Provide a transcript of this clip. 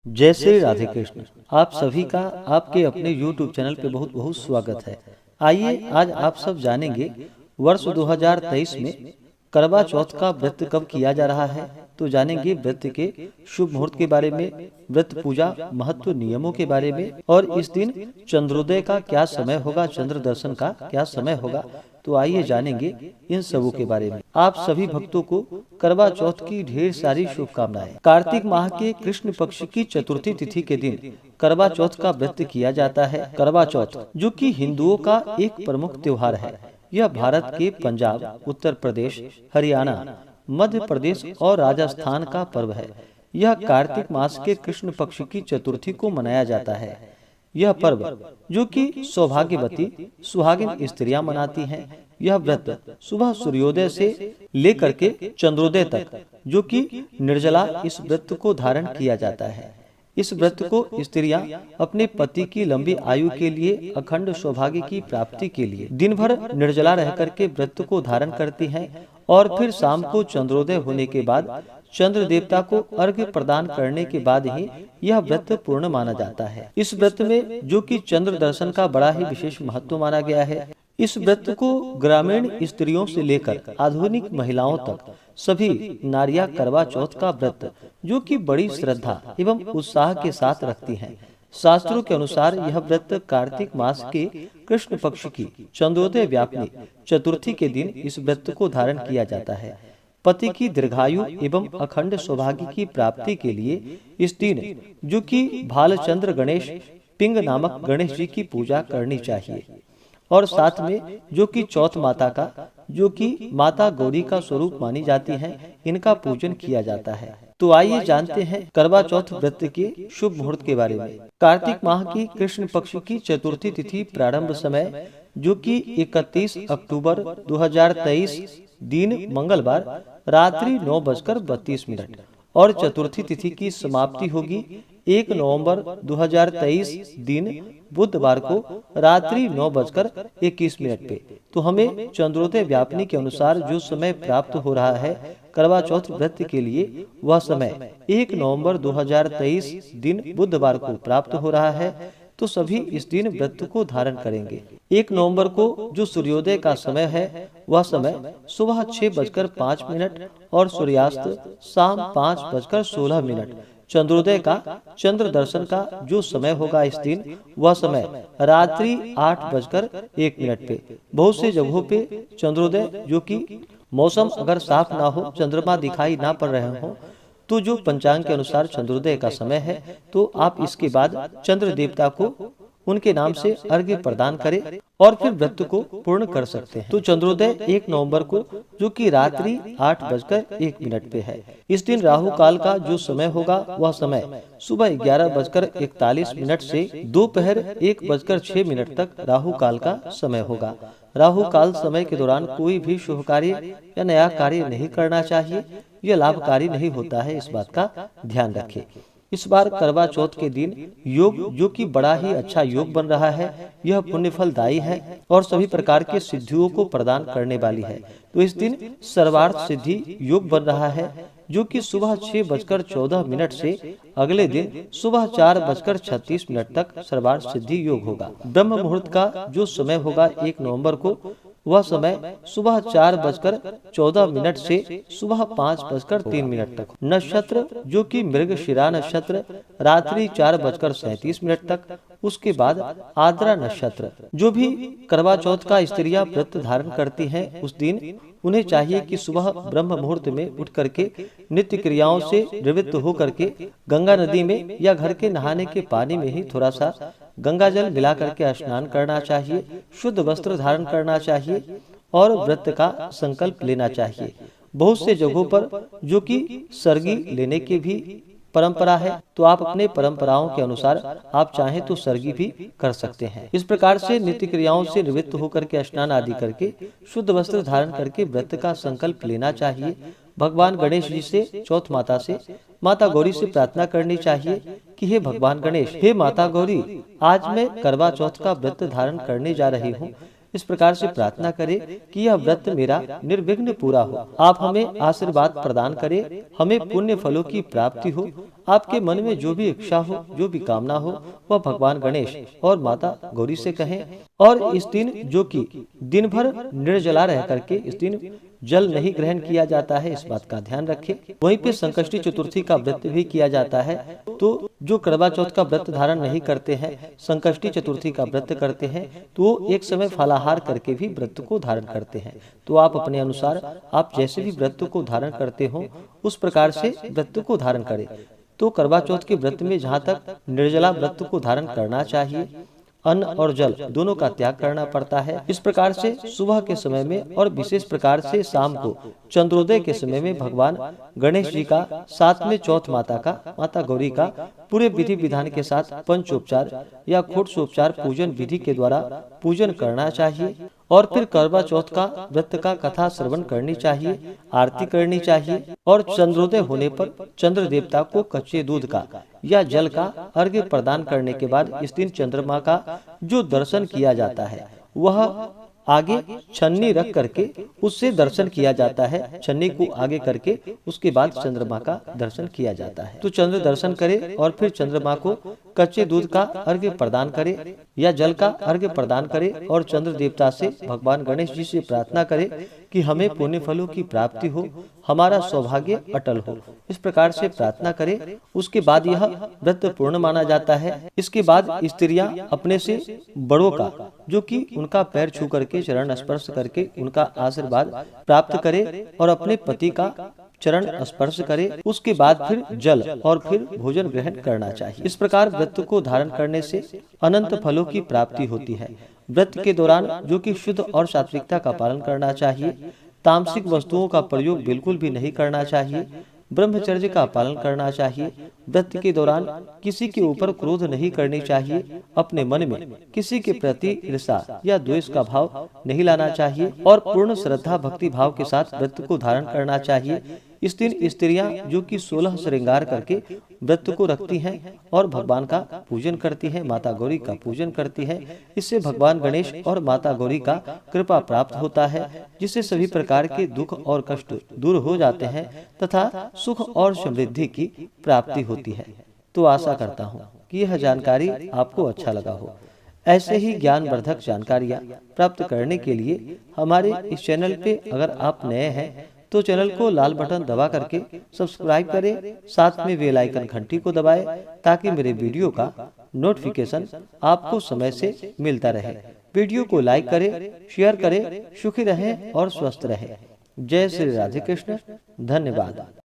जय श्री राधे कृष्ण। आप सभी का आपके अपने YouTube चैनल पे बहुत बहुत स्वागत है। आइए आज आप सब जानेंगे वर्ष 2023 में करवा चौथ का व्रत कब किया जा रहा है। तो जानेंगे व्रत के शुभ मुहूर्त के बारे में, व्रत पूजा महत्व नियमों के बारे में, और इस दिन चंद्रोदय का क्या समय होगा, चंद्र दर्शन का क्या समय होगा। तो आइए जानेंगे इन सबों के बारे में। आप सभी भक्तों को करवा चौथ की ढेर सारी शुभकामनाएं। कार्तिक माह के कृष्ण पक्ष की चतुर्थी तिथि के दिन करवा चौथ का व्रत किया जाता है। करवा चौथ जो कि हिंदुओं का एक प्रमुख त्योहार है। यह भारत के पंजाब, उत्तर प्रदेश, हरियाणा, मध्य प्रदेश और राजस्थान का पर्व है। यह कार्तिक मास के कृष्ण पक्ष की चतुर्थी को मनाया जाता है। यह पर्व जो कि सौभाग्यवती सुहागिन स्त्रियां मनाती हैं। यह व्रत सुबह सूर्योदय से लेकर के चंद्रोदय तक जो कि निर्जला इस व्रत को धारण किया जाता है। इस व्रत को स्त्रियां अपने पति की लंबी आयु के लिए, अखंड सौभाग्य की प्राप्ति के लिए दिन भर निर्जला रह करके व्रत को धारण करती हैं और फिर शाम को चंद्रोदय होने के बाद चंद्र देवता को अर्घ्य प्रदान करने के बाद ही यह व्रत पूर्ण माना जाता है। इस व्रत में जो कि चंद्र दर्शन का बड़ा ही विशेष महत्व माना गया है। इस व्रत को ग्रामीण स्त्रियों से लेकर आधुनिक महिलाओं तक सभी नारियां करवा चौथ का व्रत जो कि बड़ी श्रद्धा एवं उत्साह के साथ रखती हैं। शास्त्रों के अनुसार यह व्रत कार्तिक मास के कृष्ण पक्ष की चंद्रोदय व्यापिनी चतुर्थी के दिन इस व्रत को धारण किया जाता है। पति की दीर्घायु एवं अखंड सौभाग्य की प्राप्ति के लिए इस दिन जो कि भालचंद्र गणेश पिंग नामक गणेश जी की पूजा करनी चाहिए। और साथ में जो कि चौथ माता का जो कि माता गौरी का स्वरूप मानी जाती हैं, इनका पूजन किया जाता है। तो आइए जानते हैं करवा चौथ व्रत के शुभ मुहूर्त के बारे में। कार्तिक माह की कृष्ण पक्ष की चतुर्थी तिथि प्रारंभ समय जो कि 31 अक्टूबर 2023 दिन मंगलवार रात्रि 9:32 और चतुर्थी तिथि की समाप्ति होगी 1 नवंबर 2023 दिन बुधवार को रात्रि 9:21 पे। तो हमें चंद्रोदय व्यापिनी के अनुसार जो समय प्राप्त हो रहा है करवा चौथ व्रत के लिए, वह समय 1 नवंबर 2023 दिन बुधवार को प्राप्त हो रहा है। तो सभी इस दिन व्रत को धारण करेंगे। 1 नवंबर को जो सूर्योदय का समय है, वह समय सुबह 6:05 और सूर्यास्त शाम 5:16। चंद्रोदय का चंद्र दर्शन का जो समय होगा इस दिन, वह समय रात्रि 8:01 पे। बहुत से जगहों पे चंद्रोदय जो कि मौसम अगर साफ ना हो, चंद्रमा दिखाई ना पड़ रहे हो, तो जो पंचांग के अनुसार चंद्रोदय का समय है, तो आप इसके बाद चंद्र देवता को उनके नाम से अर्घ्य प्रदान करें और फिर व्रत को पूर्ण कर सकते हैं। तो चंद्रोदय 1 नवंबर को जो कि रात्रि 8:01 पे है। इस दिन राहु काल का जो समय होगा, वह समय सुबह 11:41 से दोपहर 1:06 तक राहु काल का समय होगा। राहु काल समय के दौरान कोई भी शुभ कार्य या नया कार्य नहीं करना चाहिए। यह लाभकारी नहीं होता है, इस बात का ध्यान रखें। इस बार करवा चौथ के दिन योग जो कि बड़ा ही अच्छा योग बन रहा है। यह पुण्य फलदायी है और सभी प्रकार के सिद्धियों को प्रदान करने वाली है। तो इस दिन सर्वार्थ सिद्धि योग बन रहा है जो कि सुबह 6:14 से अगले दिन सुबह 4:36 तक सर्वार्थ सिद्धि योग होगा। ब्रह्म मुहूर्त का जो समय होगा 1 नवंबर को, वह समय सुबह 4:14 से सुबह 5:03 तक। नक्षत्र जो कि मृगशिरा नक्षत्र रात्रि 4:37 तक। उसके बाद आद्रा नक्षत्र। जो भी करवा चौथ का स्त्रियां व्रत धारण करती हैं, उस दिन उन्हें चाहिए कि सुबह ब्रह्म मुहूर्त में उठ करके नित्य क्रियाओं से निवृत्त होकर के गंगा नदी में या घर के नहाने के पानी में ही थोड़ा सा गंगा जल मिला करके स्नान करना चाहिए, शुद्ध वस्त्र धारण करना चाहिए और व्रत का संकल्प लेना चाहिए। बहुत से जगहों पर जो कि सर्गी लेने की भी परंपरा है, तो आप अपने परंपराओं के अनुसार आप चाहें तो सर्गी भी कर सकते हैं। इस प्रकार से नित्य क्रियाओं से निवृत्त होकर के स्नान आदि करके शुद्ध वस्त्र धारण करके व्रत का संकल्प लेना चाहिए। भगवान गणेश जी से, चौथ माता से, माता गौरी से प्रार्थना करनी चाहिए कि हे भगवान गणेश, हे माता गौरी, आज मैं करवा चौथ का व्रत धारण करने जा रही हूँ। इस प्रकार से प्रार्थना करें कि यह व्रत मेरा निर्विघ्न पूरा हो। आप हमें आशीर्वाद प्रदान करें, हमें पुण्य फलों की प्राप्ति हो, आपके मन में जो भी इच्छा हो, जो भी कामना हो, वह भगवान गणेश और माता गौरी से कहें। और इस दिन जो कि दिन भर निर्जला रह करके इस दिन जल नहीं ग्रहण किया जाता है, इस बात का ध्यान रखें। वहीं पे संकष्टी चतुर्थी का व्रत भी किया जाता है। तो जो करवा चौथ का व्रत धारण नहीं करते हैं, संकष्टी चतुर्थी का व्रत करते हैं, तो वो एक समय फलाहार करके भी व्रत को धारण करते हैं। तो आप अपने अनुसार आप जैसे भी व्रत को धारण करते हो उस प्रकार से व्रत को धारण करें। तो करवा चौथ के व्रत में जहाँ तक निर्जला व्रत को धारण करना चाहिए, अन्न और जल दोनों का त्याग करना पड़ता है। इस प्रकार से सुबह के समय में और विशेष प्रकार से शाम को चंद्रोदय के समय में भगवान गणेश जी का, साथ में चौथ माता का, माता गौरी का पूरे विधि विधान के साथ पंचोपचार या खोटसोपचार पूजन विधि के द्वारा पूजन करना चाहिए। और फिर करवा चौथ का व्रत का कथा श्रवण करनी चाहिए, आरती करनी चाहिए। और चंद्रोदय होने पर चंद्र देवता को कच्चे दूध का या जल का अर्घ्य प्रदान करने के बाद इस दिन चंद्रमा का जो दर्शन किया जाता है वह आगे छन्नी रख करके उससे दर्शन किया जाता है। छन्नी को आगे करके उसके बाद चंद्रमा का दर्शन किया जाता है। तो चंद्र दर्शन करे और फिर चंद्रमा को कच्चे दूध का अर्घ्य प्रदान करे या जल का अर्घ्य प्रदान करे और चंद्र देवता से भगवान गणेश जी से प्रार्थना करे कि हमें पुण्य फलों की प्राप्ति हो, हमारा सौभाग्य अटल हो। इस प्रकार से प्रार्थना करे। उसके बाद यह व्रत पूर्ण माना जाता है। इसके बाद स्त्रियां अपने से बड़ों का, जो कि उनका पैर छू करके, चरण स्पर्श करके उनका आशीर्वाद प्राप्त करे और अपने पति का चरण स्पर्श करे। उसके बाद फिर जल और फिर भोजन ग्रहण करना चाहिए। इस प्रकार व्रत को धारण करने से अनंत फलों की प्राप्ति होती है। व्रत के दौरान जो कि शुद्ध और सात्विकता का पालन करना चाहिए, तामसिक वस्तुओं का प्रयोग बिल्कुल भी नहीं करना चाहिए, ब्रह्मचर्य का पालन करना चाहिए। व्रत के दौरान किसी के ऊपर क्रोध नहीं करनी चाहिए, अपने मन में किसी के प्रति ईर्ष्या या द्वेष का भाव नहीं लाना चाहिए और पूर्ण श्रद्धा भक्ति भाव के साथ व्रत को धारण करना चाहिए। इस दिन स्त्रियां जो कि 16 श्रृंगार करके व्रत को रखती हैं और भगवान का पूजन करती हैं, माता गौरी का पूजन करती हैं। इससे भगवान गणेश और माता गौरी का कृपा प्राप्त होता है, जिससे सभी प्रकार के दुख और कष्ट दूर हो जाते हैं तथा सुख और समृद्धि की प्राप्ति होती है। तो आशा करता हूँ कि यह जानकारी आपको अच्छा लगा हो। ऐसे ही ज्ञानवर्धक जानकारियाँ प्राप्त करने के लिए हमारे इस चैनल पे अगर आप नए हैं तो चैनल को लाल बटन दबा करके सब्सक्राइब करें, साथ में बेल आइकन घंटी को दबाएं ताकि मेरे वीडियो का नोटिफिकेशन आपको समय से मिलता रहे। वीडियो को लाइक करें, शेयर करें। सुखी रहें और स्वस्थ रहें। जय श्री राधे कृष्ण। धन्यवाद।